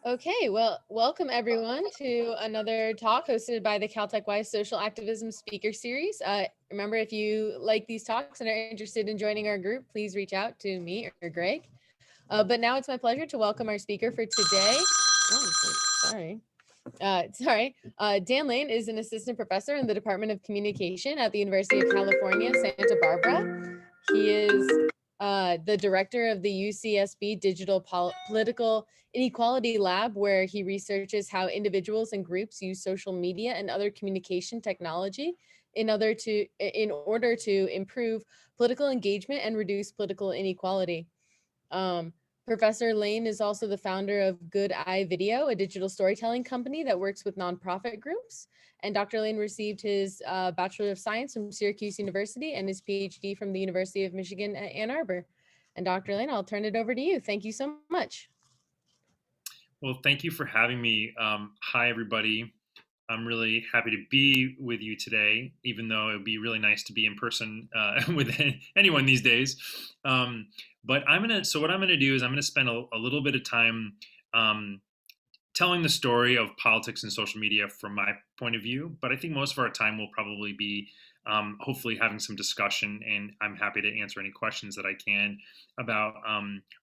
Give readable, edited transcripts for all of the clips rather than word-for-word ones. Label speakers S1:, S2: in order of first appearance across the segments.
S1: Okay, well, welcome everyone to another talk hosted by the Caltech Wise Social Activism Speaker Series. Remember, if you like these talks and are interested in joining our group, please reach out to me or Greg. But now it's my pleasure to welcome our speaker for today. Oh, sorry. Dan Lane is an assistant professor in the Department of Communication at the University of California, Santa Barbara. He is the director of the UCSB Digital Political Inequality Lab, where he researches how individuals and groups use social media and other communication technology in order to improve political engagement and reduce political inequality. Um, Professor Lane is also the founder of Good Eye Video, a digital storytelling company that works with nonprofit groups. And Dr. Lane received his Bachelor of Science from Syracuse University and his PhD from the University of Michigan at Ann Arbor. And Dr. Lane, I'll turn it over to you. Thank you so much.
S2: Well, thank you for having me. Hi, everybody. I'm really happy to be with you today, even though it would be really nice to be in person with anyone these days. But what I'm gonna do is I'm gonna spend a little bit of time um, telling the story of politics and social media from my point of view. But I think most of our time will probably be hopefully having some discussion, and I'm happy to answer any questions that I can about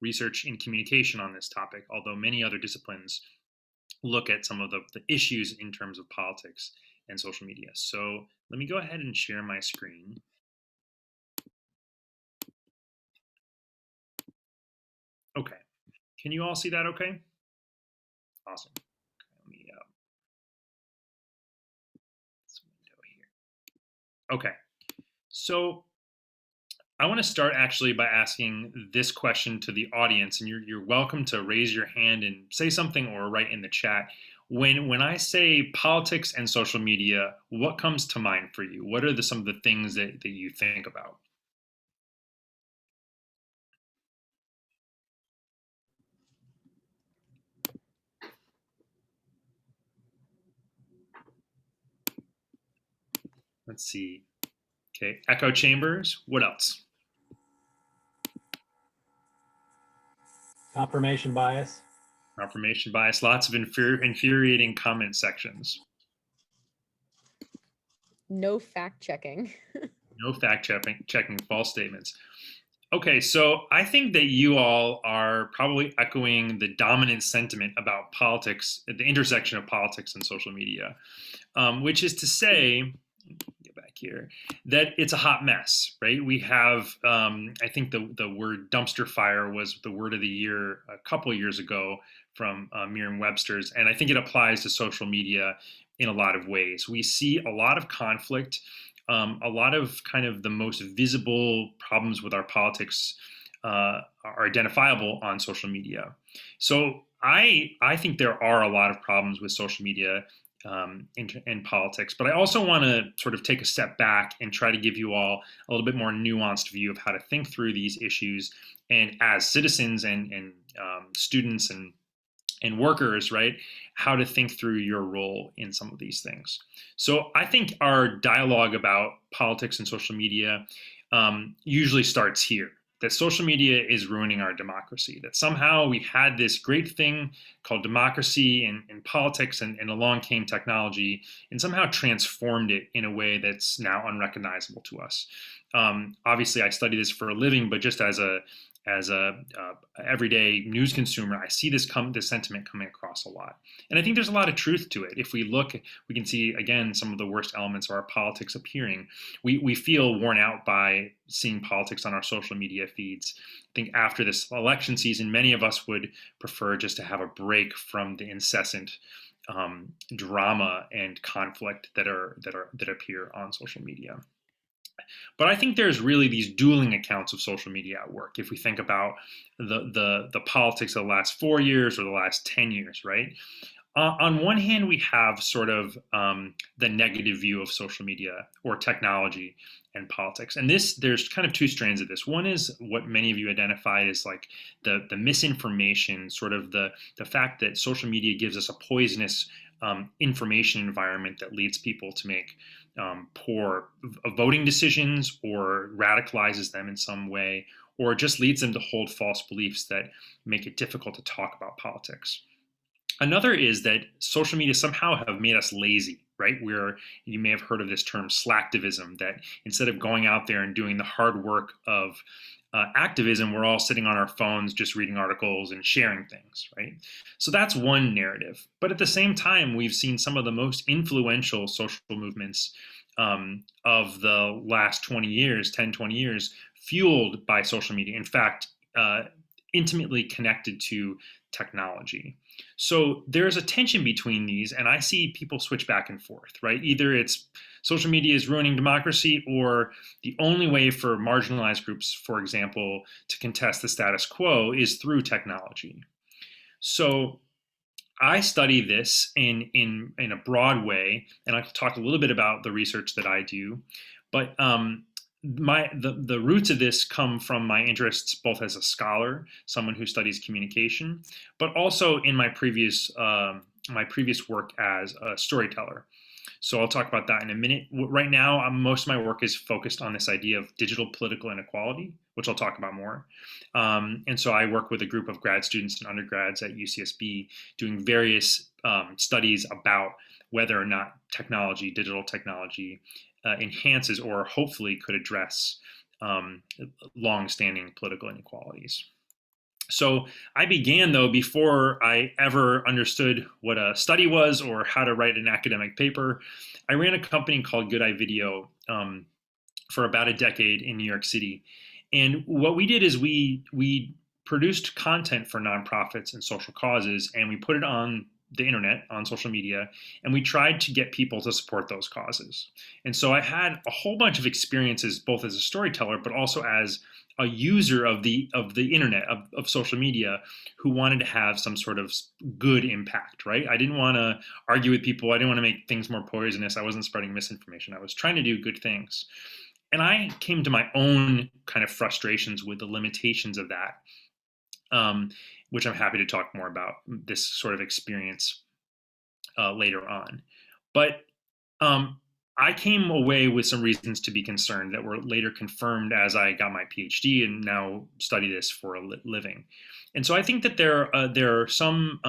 S2: research in communication on this topic, although many other disciplines look at some of the issues in terms of politics and social media. So let me go ahead and share my screen. Okay. Can you all see that okay? Awesome. Let me this window here. Okay. So I want to start actually by asking this question to the audience, and you're welcome to raise your hand and say something or write in the chat. When I say politics and social media, what comes to mind for you? What are some of the things that you think about? Let's see. Okay, echo chambers. What else?
S3: Confirmation bias.
S2: Confirmation bias. Lots of infuriating comment sections.
S1: No fact checking.
S2: No fact checking false statements. Okay, so I think that you all are probably echoing the dominant sentiment about politics, at the intersection of politics and social media, which is to say, get back here, that it's a hot mess, right? We have, I think the word dumpster fire was the word of the year a couple years ago from Merriam-Webster's, and I think it applies to social media in a lot of ways. We see a lot of conflict, a lot of kind of the most visible problems with our politics are identifiable on social media. So I think there are a lot of problems with social media in politics, but I also want to sort of take a step back and try to give you all a little bit more nuanced view of how to think through these issues, and as citizens and students and workers, right, how to think through your role in some of these things. So I think our dialogue about politics and social media usually starts here, that social media is ruining our democracy, that somehow we had this great thing called democracy and politics, and along came technology and somehow transformed it in a way that's now unrecognizable to us. Obviously, I study this for a living, but just as a everyday news consumer, I see this sentiment coming across a lot, and I think there's a lot of truth to it. If we look, we can see again some of the worst elements of our politics appearing. We feel worn out by seeing politics on our social media feeds. I think after this election season, many of us would prefer just to have a break from the incessant drama and conflict that appear on social media. But I think there's really these dueling accounts of social media at work. If we think about the politics of the last 4 years or the last 10 years, right? On one hand, we have sort of the negative view of social media or technology and politics, and there's kind of two strands of this. One is what many of you identified as like the misinformation, sort of the fact that social media gives us a poisonous information environment that leads people to make poor voting decisions, or radicalizes them in some way, or just leads them to hold false beliefs that make it difficult to talk about politics. Another is that social media somehow have made us lazy, right? Where you may have heard of this term slacktivism, that instead of going out there and doing the hard work of activism, we're all sitting on our phones just reading articles and sharing things, right? So that's one narrative. But at the same time, we've seen some of the most influential social movements of the last 20 years, 10, 20 years, fueled by social media. In fact, intimately connected to technology. So there's a tension between these, and I see people switch back and forth, right? Either it's social media is ruining democracy, or the only way for marginalized groups, for example, to contest the status quo is through technology. So I study this in a broad way, and I'll talk a little bit about the research that I do. But the roots of this come from my interests both as a scholar, someone who studies communication, but also in my previous work as a storyteller. So I'll talk about that in a minute. Right now, most of my work is focused on this idea of digital political inequality, which I'll talk about more. And so I work with a group of grad students and undergrads at UCSB doing various studies about whether or not technology, digital technology, enhances or hopefully could address long-standing political inequalities. So I began, though, before I ever understood what a study was or how to write an academic paper. I ran a company called Good Eye Video for about a decade in New York City. And what we did is we produced content for nonprofits and social causes, and we put it on the internet, on social media, and we tried to get people to support those causes. And so I had a whole bunch of experiences, both as a storyteller, but also as a user of the internet, of social media, who wanted to have some sort of good impact, right? I didn't want to argue with people. I didn't want to make things more poisonous. I wasn't spreading misinformation. I was trying to do good things. And I came to my own kind of frustrations with the limitations of that, which I'm happy to talk more about this sort of experience later on. But I came away with some reasons to be concerned that were later confirmed as I got my PhD and now study this for a living. And so I think that there are some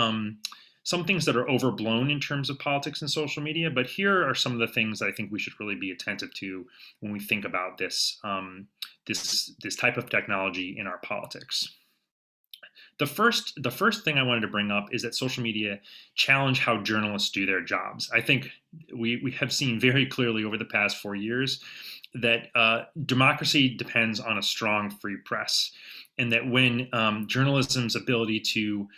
S2: things that are overblown in terms of politics and social media, but here are some of the things that I think we should really be attentive to when we think about this this type of technology in our politics. The first thing I wanted to bring up is that social media challenge how journalists do their jobs. I think we have seen very clearly over the past 4 years that democracy depends on a strong free press, and that when journalism's ability to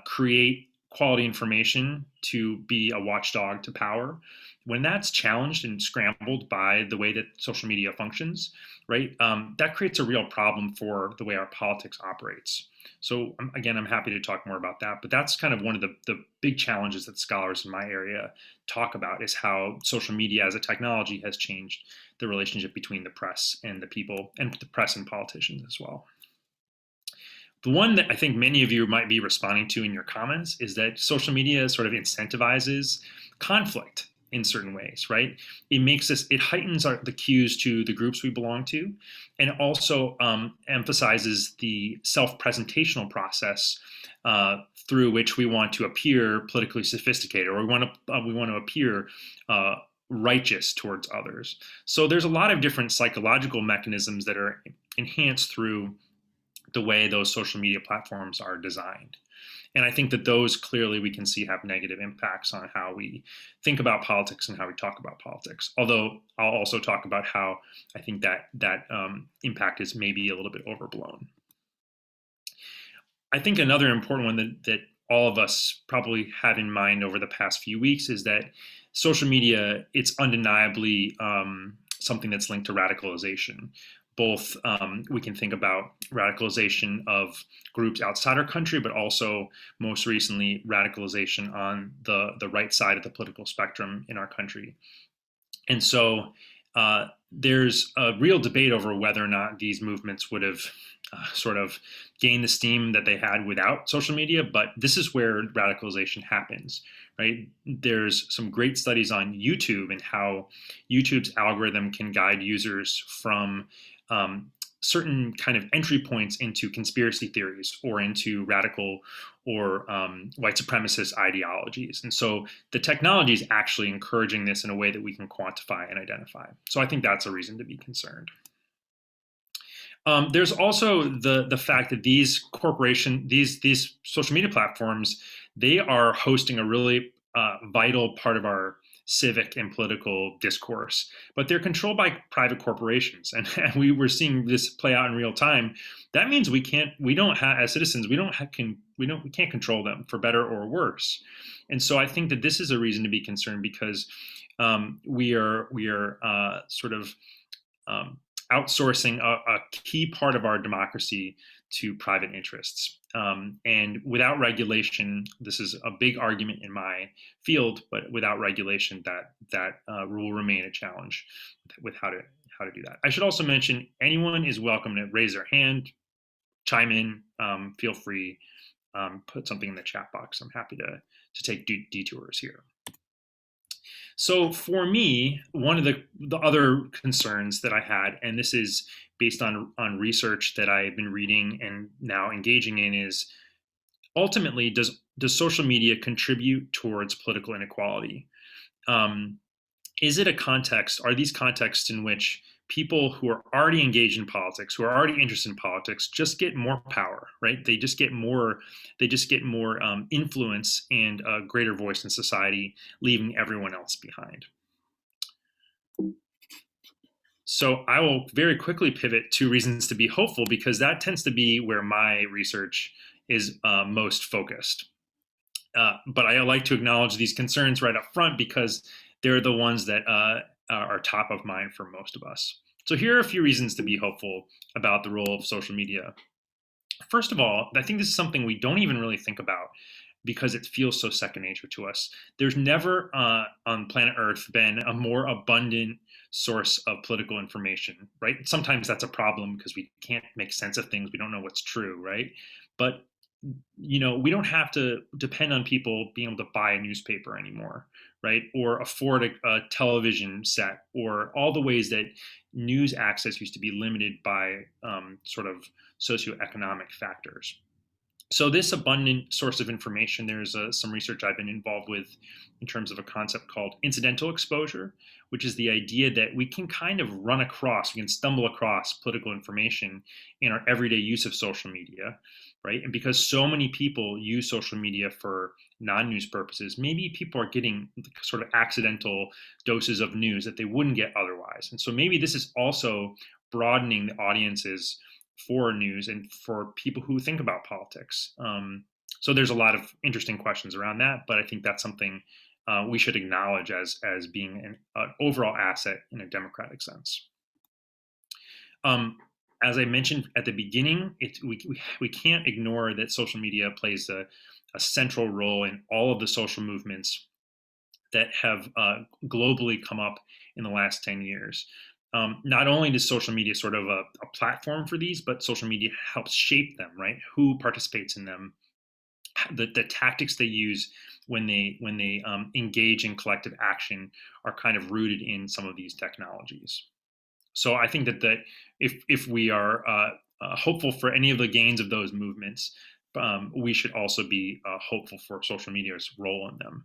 S2: create quality information, to be a watchdog to power, when that's challenged and scrambled by the way that social media functions, right, that creates a real problem for the way our politics operates. So again, I'm happy to talk more about that, but that's kind of one of the big challenges that scholars in my area talk about, is how social media as a technology has changed the relationship between the press and the people, and the press and politicians as well. The one that I think many of you might be responding to in your comments is that social media sort of incentivizes conflict in certain ways, right? It heightens the cues to the groups we belong to, and it also emphasizes the self-presentational process through which we want to appear politically sophisticated, or we want to appear righteous towards others. So there's a lot of different psychological mechanisms that are enhanced through the way those social media platforms are designed. And I think that those clearly we can see have negative impacts on how we think about politics and how we talk about politics. Although I'll also talk about how I think that impact is maybe a little bit overblown. I think another important one that all of us probably had in mind over the past few weeks is that social media, it's undeniably something that's linked to radicalization. Both we can think about radicalization of groups outside our country, but also most recently radicalization on the right side of the political spectrum in our country. And so there's a real debate over whether or not these movements would have sort of gained the steam that they had without social media, but this is where radicalization happens, right? There's some great studies on YouTube and how YouTube's algorithm can guide users from certain kind of entry points into conspiracy theories or into radical or white supremacist ideologies. And so the technology is actually encouraging this in a way that we can quantify and identify. So I think that's a reason to be concerned. There's also the fact that these social media platforms, they are hosting a really vital part of our civic and political discourse, but they're controlled by private corporations, and we were seeing this play out in real time. That means we don't have, as citizens, we can't control them for better or worse. And so I think that this is a reason to be concerned, because we are sort of outsourcing a key part of our democracy to private interests. And without regulation, this is a big argument in my field, but without regulation, that will remain a challenge with how to do that. I should also mention anyone is welcome to raise their hand, chime in, feel free, put something in the chat box. I'm happy to take detours here. So for me, one of the other concerns that I had, and this is based on research that I've been reading and now engaging in, is ultimately, does social media contribute towards political inequality? Is it are these contexts in which people who are already engaged in politics, who are already interested in politics, just get more power, right? They just get more influence and a greater voice in society, leaving everyone else behind. So I will very quickly pivot to reasons to be hopeful, because that tends to be where my research is most focused. But I like to acknowledge these concerns right up front, because they're the ones that are top of mind for most of us. So here are a few reasons to be hopeful about the role of social media. First of all, I think this is something we don't even really think about, because it feels so second nature to us. There's never on planet Earth been a more abundant source of political information, right? Sometimes that's a problem because we can't make sense of things. We don't know what's true, right? But we don't have to depend on people being able to buy a newspaper anymore, right? Or afford a television set, or all the ways that news access used to be limited by sort of socioeconomic factors. So this abundant source of information, there's some research I've been involved with in terms of a concept called incidental exposure, which is the idea that we can kind of we can stumble across political information in our everyday use of social media, right? And because so many people use social media for non-news purposes, maybe people are getting sort of accidental doses of news that they wouldn't get otherwise. And so maybe this is also broadening the audiences for news and for people who think about politics. So there's a lot of interesting questions around that, but I think that's something we should acknowledge as being an overall asset in a democratic sense. As I mentioned at the beginning, we can't ignore that social media plays a central role in all of the social movements that have globally come up in the last 10 years. Not only is social media sort of a platform for these, but social media helps shape them, right? Who participates in them, the tactics they use when they engage in collective action are kind of rooted in some of these technologies. So I think that if we are hopeful for any of the gains of those movements, we should also be hopeful for social media's role in them.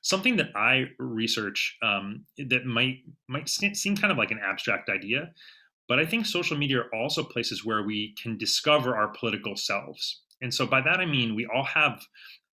S2: Something that I research that might seem kind of like an abstract idea, but I think social media are also places where we can discover our political selves. And so by that I mean we all have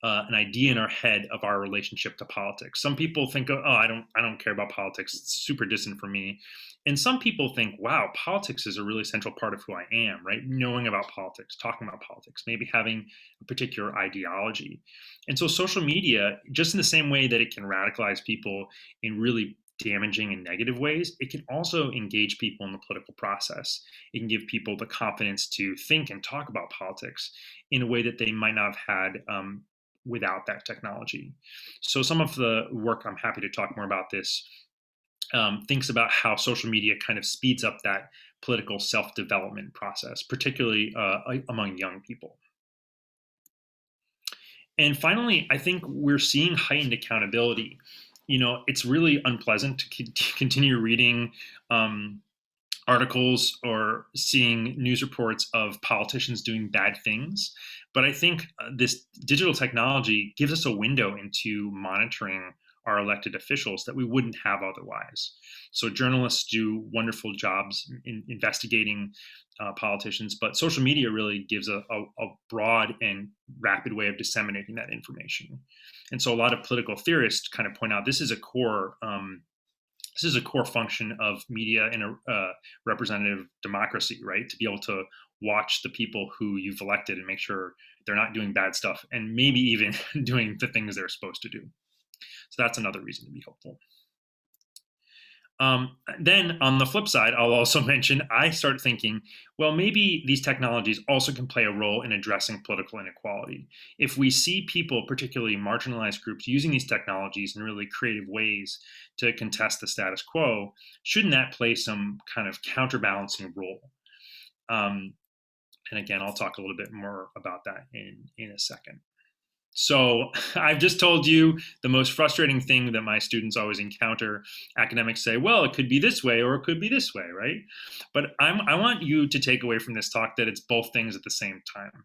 S2: an idea in our head of our relationship to politics. Some people think, oh, I don't care about politics; it's super distant from me. And some people think, wow, politics is a really central part of who I am, right? Knowing about politics, talking about politics, maybe having a particular ideology. And so social media, just in the same way that it can radicalize people in really damaging and negative ways, it can also engage people in the political process. It can give people the confidence to think and talk about politics in a way that they might not have had without that technology. So some of the work, I'm happy to talk more about this, thinks about how social media kind of speeds up that political self-development process, particularly among young people. And finally, I think we're seeing heightened accountability. It's really unpleasant to continue reading articles or seeing news reports of politicians doing bad things. But I think this digital technology gives us a window into monitoring our elected officials that we wouldn't have otherwise. So journalists do wonderful jobs in investigating politicians, but social media really gives a broad and rapid way of disseminating that information. And so a lot of political theorists kind of point out this is a core function of media in a representative democracy, right? To be able to watch the people who you've elected and make sure they're not doing bad stuff and maybe even doing the things they're supposed to do. So that's another reason to be hopeful. Then on the flip side, I'll also mention, I start thinking, well, maybe these technologies also can play a role in addressing political inequality. If we see people, particularly marginalized groups, using these technologies in really creative ways to contest the status quo, shouldn't that play some kind of counterbalancing role? And again, I'll talk a little bit more about that in a second. So I've just told you the most frustrating thing that my students always encounter. Academics say, well, it could be this way or it could be this way, right? But I want you to take away from this talk that it's both things at the same time.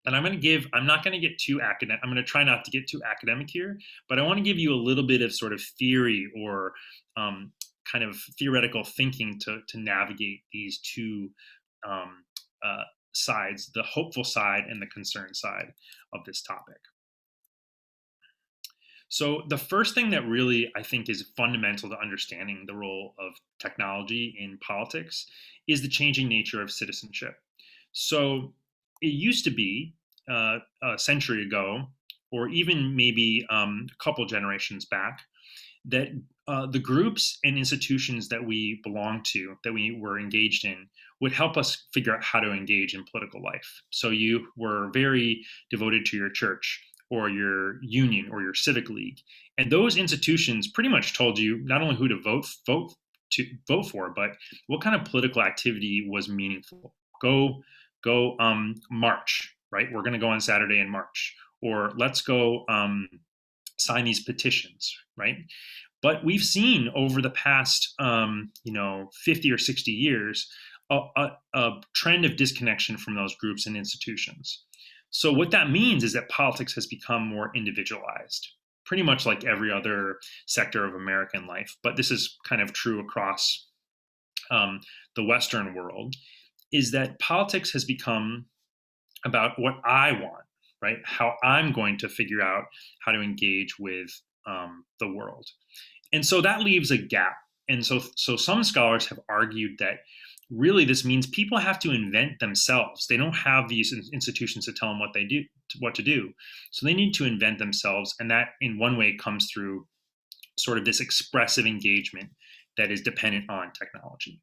S2: And I'm not going to get too academic. I'm going to try not to get too academic here, but I want to give you a little bit of sort of theory or kind of theoretical thinking to navigate these two sides, the hopeful side and the concerned side of this topic. So the first thing that really I think is fundamental to understanding the role of technology in politics is the changing nature of citizenship. So it used to be a century ago, or even maybe a couple generations back, that the groups and institutions that we belong to, that we were engaged in, would help us figure out how to engage in political life. So you were very devoted to your church or your union or your civic league. And those institutions pretty much told you not only who to vote for, but what kind of political activity was meaningful. Go march, right? We're going to go on Saturday and march, or let's go sign these petitions, right? But we've seen over the past 50 or 60 years a trend of disconnection from those groups and institutions. So what that means is that politics has become more individualized, pretty much like every other sector of American life. But this is kind of true across the Western world, is that politics has become about what I want, right? How I'm going to figure out how to engage with the world. And so that leaves a gap. And so some scholars have argued that really this means people have to invent themselves. They don't have these institutions to tell them what to do. So they need to invent themselves. And that in one way comes through sort of this expressive engagement that is dependent on technology.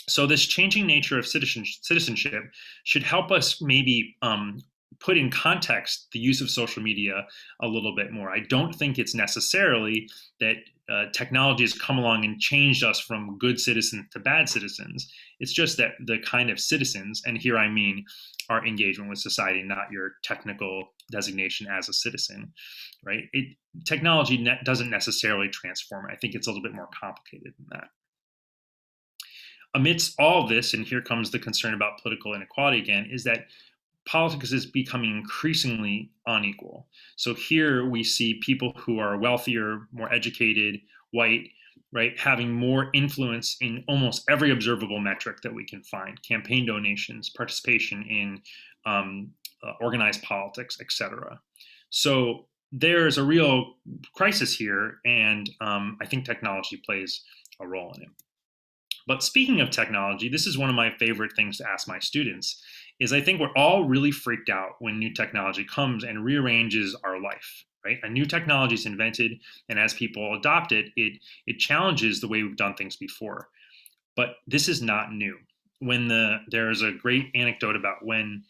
S2: So this changing nature of citizenship should help us maybe put in context the use of social media a little bit more. I don't think it's necessarily that technology has come along and changed us from good citizens to bad citizens. It's just that the kind of citizens, and here I mean our engagement with society, not your technical designation as a citizen, right? Technology doesn't necessarily transform it. I think it's a little bit more complicated than that. Amidst all of this, and here comes the concern about political inequality again, is that politics is becoming increasingly unequal. So here we see people who are wealthier, more educated, white, right, having more influence in almost every observable metric that we can find: campaign donations, participation in organized politics, etc. So there's a real crisis here, and I think technology plays a role in it. But speaking of technology, this is one of my favorite things to ask my students, is I think we're all really freaked out when new technology comes and rearranges our life, right? A new technology is invented, and as people adopt it, it challenges the way we've done things before. But this is not new. There's a great anecdote about when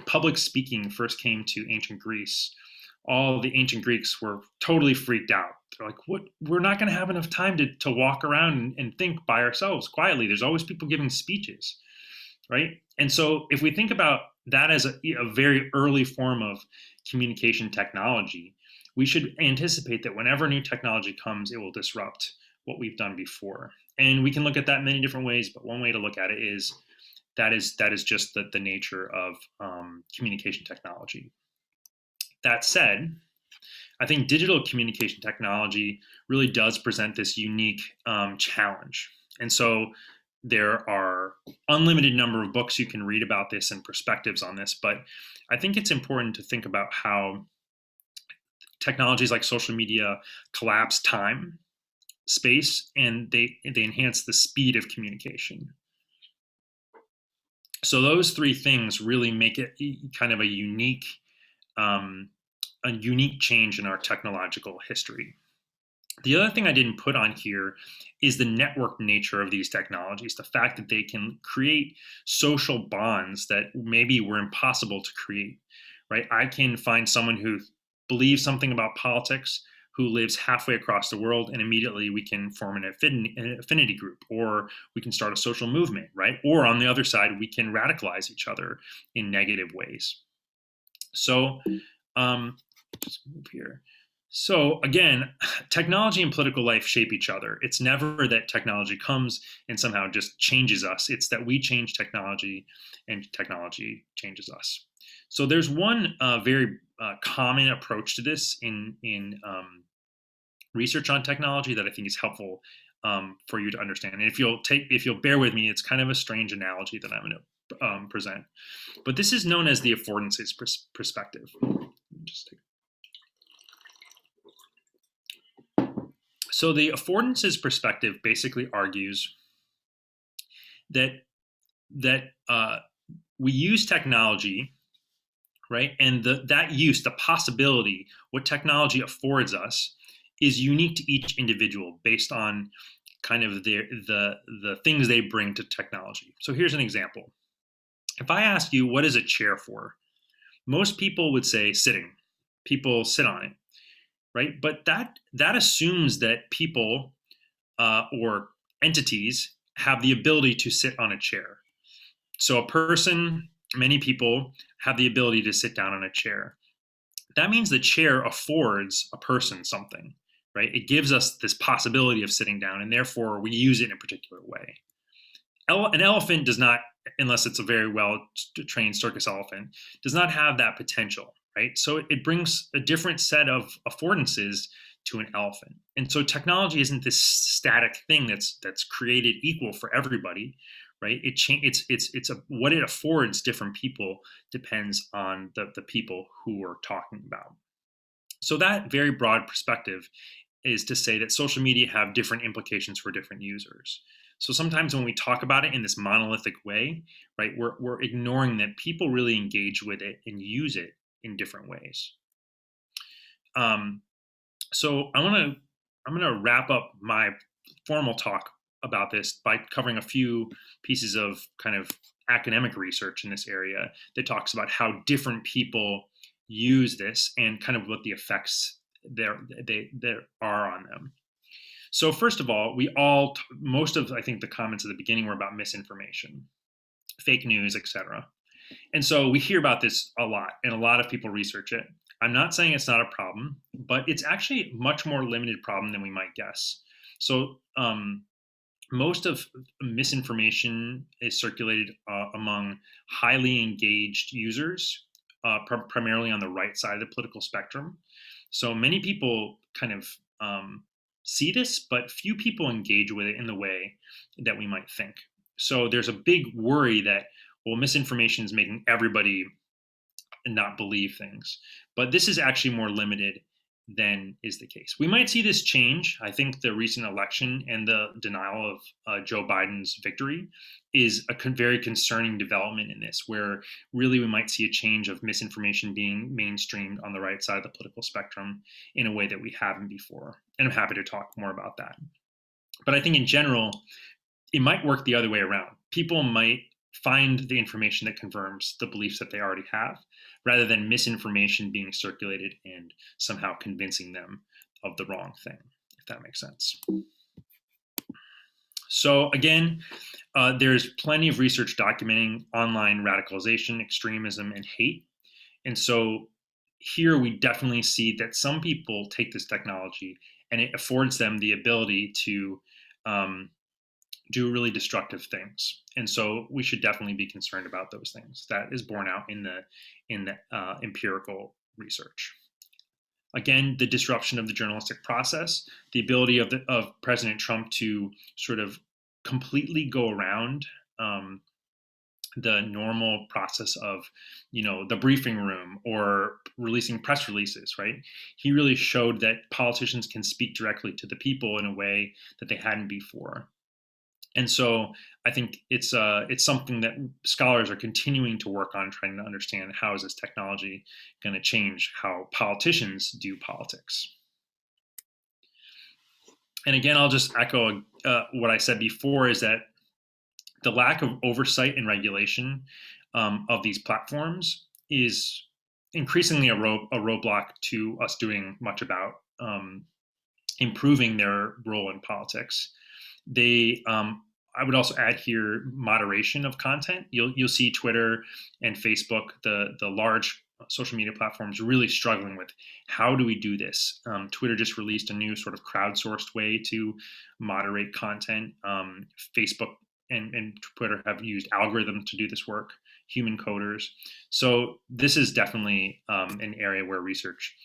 S2: public speaking first came to ancient Greece. All the ancient Greeks were totally freaked out. They're like, "What? We're not going to have enough time to walk around and think by ourselves quietly. There's always people giving speeches." Right? And so if we think about that as a very early form of communication technology, we should anticipate that whenever new technology comes, it will disrupt what we've done before. And we can look at that many different ways, but one way to look at it is that is just the nature of communication technology. That said, I think digital communication technology really does present this unique challenge. And so there are unlimited number of books you can read about this and perspectives on this, but I think it's important to think about how technologies like social media collapse time, space, and they enhance the speed of communication. So those three things really make it kind of um, a unique change in our technological history. The other thing I didn't put on here is the network nature of these technologies, the fact that they can create social bonds that maybe were impossible to create, right? I can find someone who believes something about politics who lives halfway across the world, and immediately we can form an affinity group, or we can start a social movement, right? Or on the other side, we can radicalize each other in negative ways. So, just move here. So again, technology and political life shape each other. It's never that technology comes and somehow just changes us. It's that we change technology and technology changes us. So there's one very common approach to this in research on technology that I think is helpful for you to understand. And if you'll bear with me, it's kind of a strange analogy that I'm going to present. But this is known as the affordances perspective. Just take So the affordances perspective basically argues that we use technology, right, and that use, the possibility, what technology affords us, is unique to each individual based on kind of the things they bring to technology. So here's an example. If I ask you what is a chair for, most people would say sitting. People sit on it, right? But that assumes that people or entities have the ability to sit on a chair. So a person, many people have the ability to sit down on a chair. That means the chair affords a person something, right? It gives us this possibility of sitting down, and therefore we use it in a particular way. An elephant does not, unless it's a very well trained circus elephant, does not have that potential, right? So it brings a different set of affordances to an elephant. And so technology isn't this static thing that's created equal for everybody, right? It's what it affords different people depends on the people who we're talking about. So that very broad perspective is to say that social media have different implications for different users. So sometimes when we talk about it in this monolithic way, right, we're ignoring that people really engage with it and use it in different ways. So I'm gonna wrap up my formal talk about this by covering a few pieces of kind of academic research in this area that talks about how different people use this and kind of what the effects there are on them. So first of all, most of I think the comments at the beginning were about misinformation, fake news, etc. And so we hear about this a lot, and a lot of people research it. I'm not saying it's not a problem, but it's actually a much more limited problem than we might guess. So most of misinformation is circulated among highly engaged users, primarily on the right side of the political spectrum. So many people kind of see this, but few people engage with it in the way that we might think. So there's a big worry that, well, misinformation is making everybody not believe things. But this is actually more limited than is the case. We might see this change. I think the recent election and the denial of Joe Biden's victory is a very concerning development in this, where really we might see a change of misinformation being mainstreamed on the right side of the political spectrum in a way that we haven't before. And I'm happy to talk more about that. But I think in general, it might work the other way around. People might find the information that confirms the beliefs that they already have, rather than misinformation being circulated and somehow convincing them of the wrong thing, if that makes sense. So again, there's plenty of research documenting online radicalization, extremism, and hate. And so here we definitely see that some people take this technology and it affords them the ability to do really destructive things, and so we should definitely be concerned about those things. That is borne out in the empirical research. Again, the disruption of the journalistic process, the ability of President Trump to sort of completely go around the normal process of, the briefing room or releasing press releases, right? He really showed that politicians can speak directly to the people in a way that they hadn't before. And so I think it's something that scholars are continuing to work on, trying to understand how is this technology going to change how politicians do politics. And again, I'll just echo what I said before, is that the lack of oversight and regulation of these platforms is increasingly a roadblock to us doing much about improving their role in politics. I would also add here moderation of content. You'll see Twitter and Facebook, the large social media platforms, really struggling with how do we do this. Twitter just released a new sort of crowdsourced way to moderate content. Facebook and Twitter have used algorithms to do this work, human coders. So this is definitely an area where research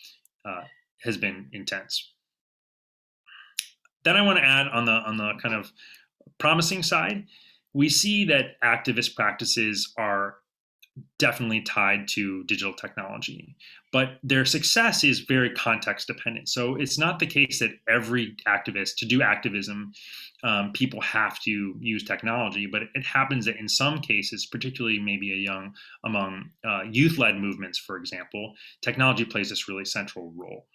S2: has been intense. Then I want to add on the kind of promising side, we see that activist practices are definitely tied to digital technology, but their success is very context dependent. So it's not the case that every activist, to do activism, people have to use technology, but it happens that in some cases, particularly maybe among youth-led movements, for example, technology plays this really central role.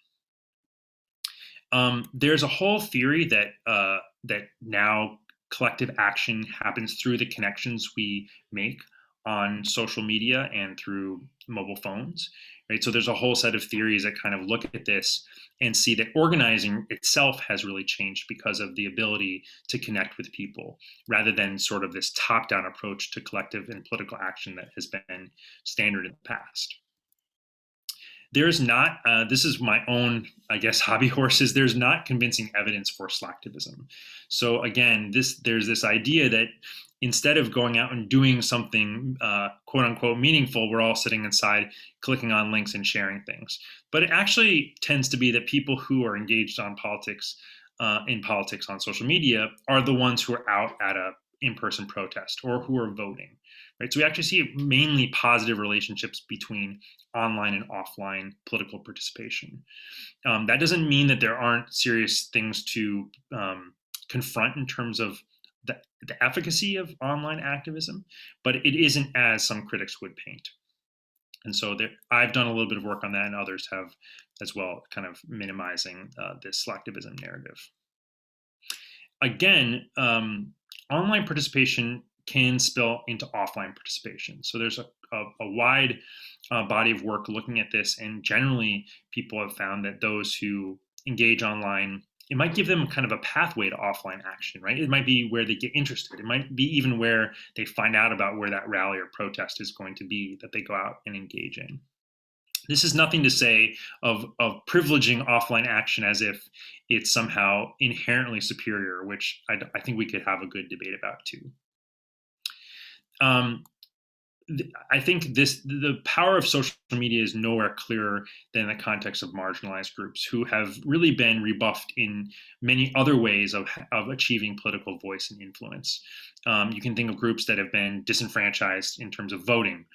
S2: There's a whole theory that now collective action happens through the connections we make on social media and through mobile phones, right? So there's a whole set of theories that kind of look at this and see that organizing itself has really changed because of the ability to connect with people, rather than sort of this top-down approach to collective and political action that has been standard in the past. There's not, this is my own, I guess, hobby horses, there's not convincing evidence for slacktivism. So again, there's this idea that instead of going out and doing something quote unquote meaningful, we're all sitting inside clicking on links and sharing things. But it actually tends to be that people who are engaged in politics on social media are the ones who are out at a in-person protest or who are voting. Right? So we actually see mainly positive relationships between online and offline political participation. That doesn't mean that there aren't serious things to confront in terms of the efficacy of online activism, but it isn't as some critics would paint. And so I've done a little bit of work on that, and others have as well, kind of minimizing this slacktivism narrative. Again, online participation can spill into offline participation. So there's a wide body of work looking at this, and generally people have found that those who engage online, it might give them kind of a pathway to offline action, right? It might be where they get interested. It might be even where they find out about where that rally or protest is going to be that they go out and engage in. This is nothing to say of privileging offline action as if it's somehow inherently superior, which I think we could have a good debate about too. I think the power of social media is nowhere clearer than in the context of marginalized groups who have really been rebuffed in many other ways of achieving political voice and influence. You can think of groups that have been disenfranchised in terms of voting.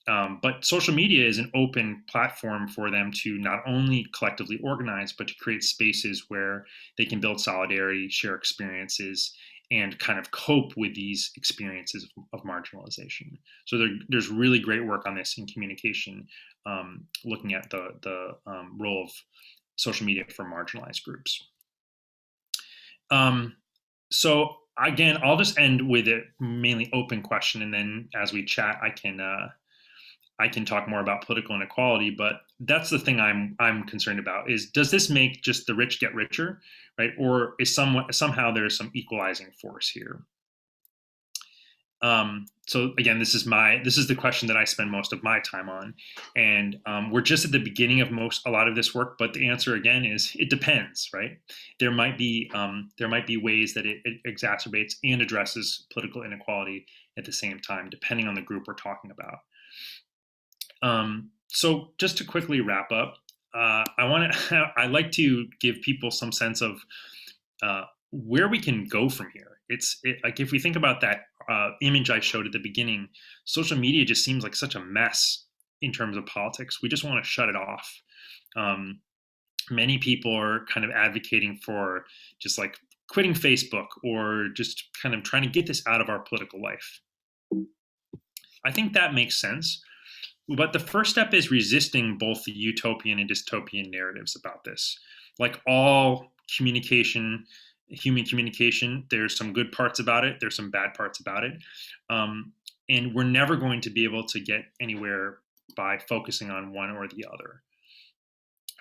S2: But social media is an open platform for them to not only collectively organize, but to create spaces where they can build solidarity, share experiences, and kind of cope with these experiences of marginalization. So there's really great work on this in communication, looking at the role of social media for marginalized groups. So again, I'll just end with a mainly open question, and then as we chat, I can talk more about political inequality, but that's the thing I'm concerned about is, does this make just the rich get richer, right? Or is somehow there's some equalizing force here? So again, this is the question that I spend most of my time on, and we're just at the beginning of a lot of this work. But the answer again is it depends, right? There might be ways that it exacerbates and addresses political inequality at the same time, depending on the group we're talking about. So just to quickly wrap up, I like to give people some sense of where we can go from here. Like if we think about that image I showed at the beginning, social media just seems like such a mess in terms of politics. We just want to shut it off. Um, Many people are kind of advocating for just like quitting Facebook or just kind of trying to get this out of our political life. I think that makes sense. But the first step is resisting both the utopian and dystopian narratives about this. Like all communication, human communication, there's some good parts about it, there's some bad parts about it. And we're never going to be able to get anywhere by focusing on one or the other.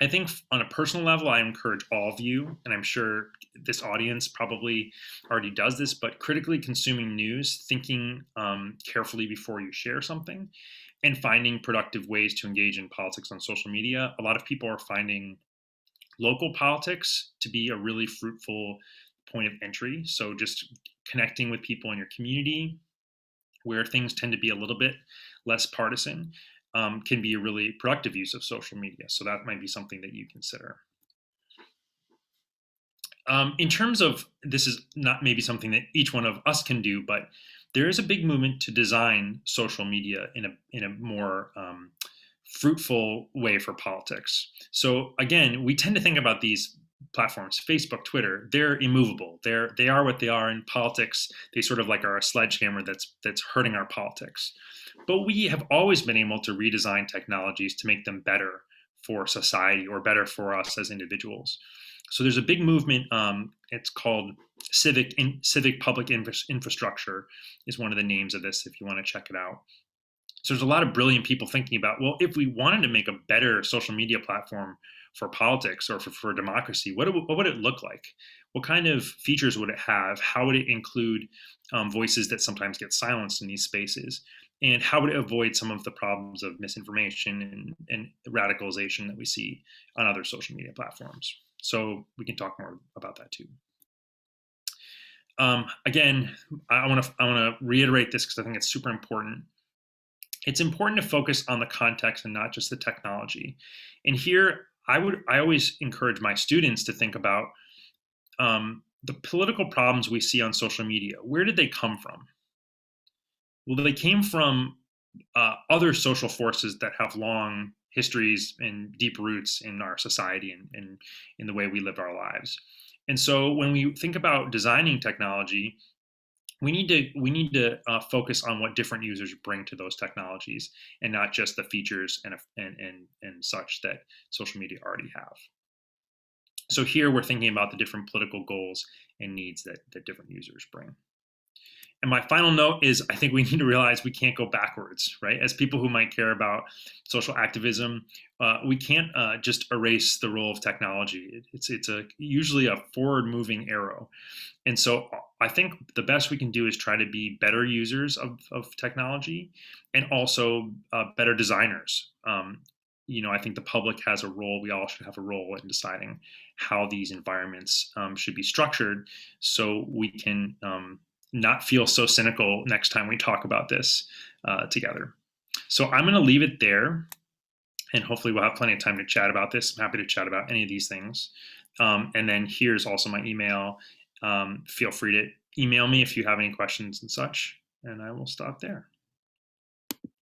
S2: I think on a personal level, I encourage all of you, and I'm sure this audience probably already does this, but critically consuming news, thinking carefully before you share something, and finding productive ways to engage in politics on social media. A lot of people are finding local politics to be a really fruitful point of entry. So just connecting with people in your community where things tend to be a little bit less partisan can be a really productive use of social media. So that might be something that you consider. In terms of this is not maybe something that each one of us can do, but there is a big movement to design social media in a more fruitful way for politics. So again, we tend to think about these platforms, Facebook, Twitter, they're immovable. They are what they are in politics. They sort of like are a sledgehammer that's hurting our politics. But we have always been able to redesign technologies to make them better for society or better for us as individuals. So there's a big movement. It's called civic public infrastructure is one of the names of this. If you want to check it out. So there's a lot of brilliant people thinking about, well, if we wanted to make a better social media platform for politics or for democracy, what would it look like? What kind of features would it have? How would it include voices that sometimes get silenced in these spaces? And how would it avoid some of the problems of misinformation and radicalization that we see on other social media platforms? So we can talk more about that too. Again, I want to reiterate this because I think it's super important. It's important to focus on the context and not just the technology. And here, I always encourage my students to think about the political problems we see on social media. Where did they come from? Well, they came from other social forces that have long histories and deep roots in our society and in the way we live our lives. And so when we think about designing technology, we need to focus on what different users bring to those technologies, and not just the features and such that social media already have. So here we're thinking about the different political goals and needs that different users bring. And my final note is I think we need to realize we can't go backwards, right? As people who might care about social activism, we can't just erase the role of technology. It's usually a forward-moving arrow. And so I think the best we can do is try to be better users of technology and also better designers. I think the public has a role. We all should have a role in deciding how these environments should be structured so we can not feel so cynical next time we talk about this together. So I'm going to leave it there, and hopefully we'll have plenty of time to chat about this. I'm happy to chat about any of these things. And then here's also my email. Feel free to email me if you have any questions and such, and I will stop there.